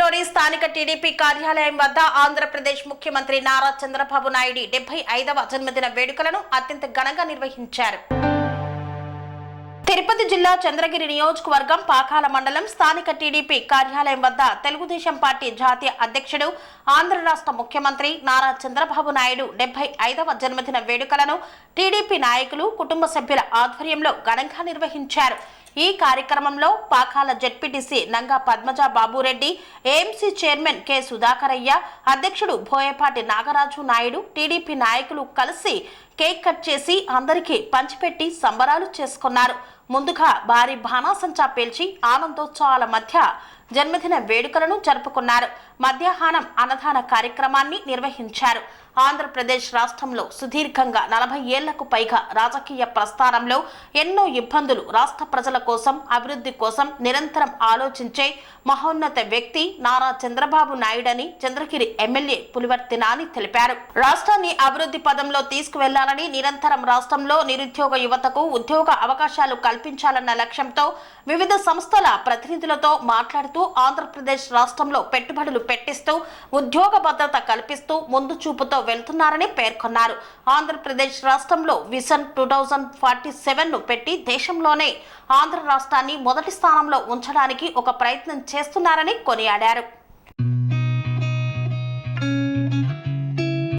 నగరంలోని స్థానిక టీడీపీ కార్యాలయం వద్ద ఆంధ్రప్రదేశ్ ముఖ్యమంత్రి నారా చంద్రబాబు నాయుడు 75వ జన్మదిన వేడుకలను అత్యంత ఘనంగా నిర్వహించారు. తిరుపతి జిల్లా చంద్రగిరి నియోజకవర్గం పాకాల మండలం స్థానిక టీడీపీ కార్యాలయం వద్ద తెలుగుదేశం పార్టీ జాతీయ అధ్యక్షుడు ఆంధ్ర రాష్ట్ర ముఖ్యమంత్రి నారా చంద్రబాబు నాయుడు 75వ జన్మదిన వేడుకలను టీడీపీ నాయకులు కుటుంబ సభ్యుల ఆధ్వర్యంలో ఘనంగా నిర్వహించారు. ఈ కార్యక్రమంలో Pakala ZPTC Nanga Padmaja Babureddy, AMC chairman K Sudhakarayya, అధ్యక్షుడు బోయపాటి నాగరాజు నాయుడు, టీడీపీ నాయకులు కలిసి కేక్ కట్ చేసి అందరికీ పంచిపెట్టి సంబరాలు చేసుకున్నారు. ముందుగా భారీ బాణాసంచా పేల్చి ఆనందోత్సవాల మధ్య జన్మదిన వేడుకలను జరుపుకున్నారు. మధ్యాహ్నం అన్నదాన కార్యక్రమాన్ని నిర్వహించారు. ఆంధ్రప్రదేశ్ రాష్ట్రంలో సుదీర్ఘంగా 40 ఏళ్లకు పైగా రాజకీయ ప్రస్థానంలో ఎన్నో ఇబ్బందులు, రాష్ట్ర ప్రజల కోసం, అభివృద్ధి కోసం నిరంతరం ఆలోచించే మహోన్నత వ్యక్తి నారా చంద్రబాబు నాయుడని చంద్రగిరి ఎమ్మెల్యే పులివర్తి నాని తెలిపారు. రాష్ట్రాన్ని అభివృద్ధి పదంలో తీసుకువెళ్లాలని, నిరంతరం రాష్ట్రంలో నిరుద్యోగ యువతకు ఉద్యోగ అవకాశాలు కల్పించాలన్న లక్ష్యంతో వివిధ సంస్థల ప్రతినిధులతో మాట్లాడుతూ ఆంధ్రప్రదేశ్ రాష్ట్రంలో పెట్టుబడులు పెట్టిస్తూ ఉద్యోగ భద్రత కల్పిస్తూ ముందు చూపుతో వెళ్తున్నారని పేర్కొన్నారు. ఆంధ్రప్రదేశ్ రాష్ట్రంలో విజన్ 2047ను పెట్టి దేశంలోనే ఆంధ్ర రాష్ట్రాన్ని మొదటి స్థానంలో ఉంచడానికి ఒక ప్రయత్నం చేస్తున్నారని కొనియాడారు.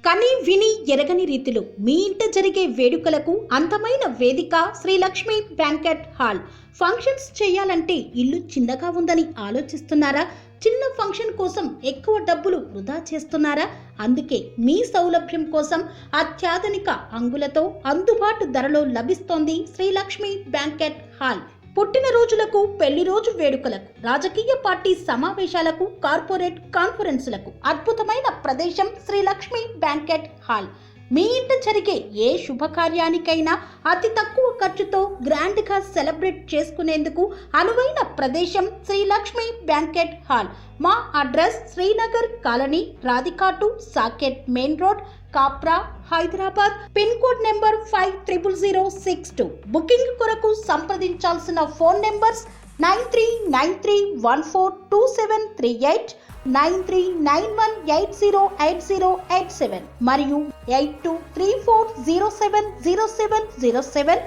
కని విని ఎరగని రీతిలో మీ ఇంట జరిగే వేడుకలకు అందమైన వేదిక Sri Lakshmi banquet hall. Functions చేయాలంటే ఇల్లు చిన్నగా ఉందని ఆలోచిస్తున్నారా? చిన్న ఫంక్షన్ కోసం ఎక్కువ డబ్బులు వృధా చేస్తున్నారా? అందుకే మీ సౌలభ్యం కోసం అత్యాధునిక అంగులతో అందుబాటు ధరలో లభిస్తోంది శ్రీ లక్ష్మి బ్యాంకెట్ హాల్. పుట్టినరోజులకు, పెళ్లి రోజు వేడుకలకు, రాజకీయ పార్టీ సమావేశాలకు, కార్పొరేట్ కాన్ఫరెన్సులకు అద్భుతమైన ప్రదేశం శ్రీ లక్ష్మి బ్యాంకెట్ హాల్. మీ ఇంట జరిగే ఏ శుభకార్యానికైనా అతి తక్కువ ఖర్చుతో గ్రాండ్ గా సెలబ్రేట్ చేసుకునేందుకు అనువైన ప్రదేశం శ్రీ లక్ష్మి బ్యాంకెట్ హాల్. మా అడ్రస్ శ్రీనగర్ కాలనీ, రాధికాటు, Saket main road, Kapra, Hyderabad. Pin code number 500062. Booking కొరకు సంప్రదించాల్సిన ఫోన్ నెంబర్స్ 9393142738, 9391808087 మరియు 8234070707.